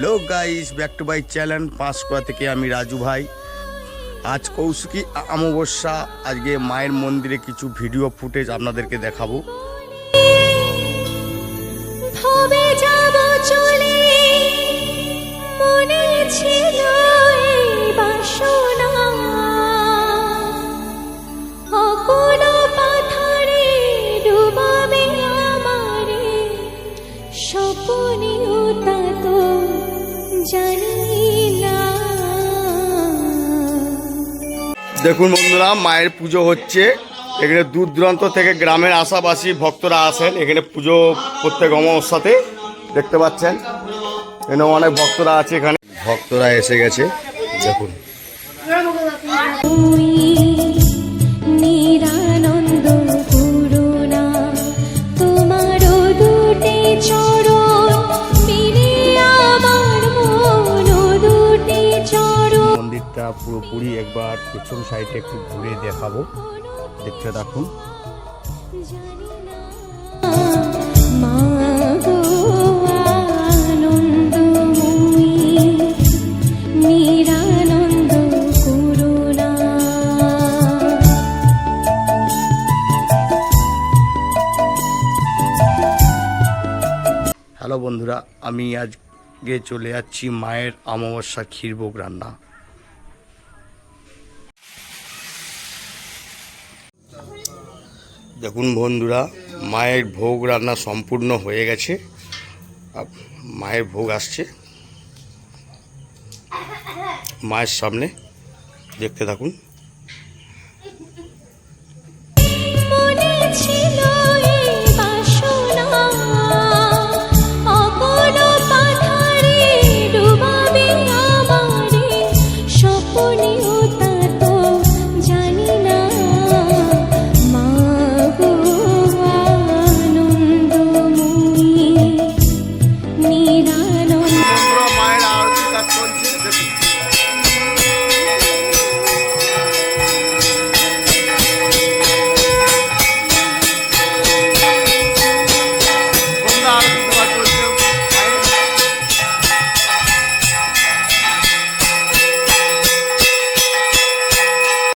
Hello guys, back to my channel Panskura থেকে আমি রাজু ভাই। আজ কৌশিকী অমাবস্যা। আজকে মায়ের মন্দিরে কিছু ভিডিও ফুটেজ আপনাদেরকে দেখাবো। দেখুন বন্ধুরা, মায়ের পুজো হচ্ছে এখানে। দূর দূরান্ত থেকে গ্রামের আশাবাসী ভক্তরা আসেন এখানে পুজো প্রত্যেক অমাবস্যাতে। দেখতে পাচ্ছেন এখানে অনেক ভক্তরা আছে, এখানে ভক্তরা এসে গেছে। দেখুন মন্দিরটা পুরোপুরি একবার পেছন সাইডে একটু ঘুরে দেখাবো, দেখতে থাকুন। হ্যালো বন্ধুরা, আমি আজকে চলে যাচ্ছি মায়ের অমাবস্যা ক্ষীরভোগ রান্না। দেখুন বন্ধুরা, মায়ের ভোগ রান্না সম্পূর্ণ হয়ে গেছে। মায়ের ভোগ আসছে মায়ের সামনে, দেখতে থাকুন।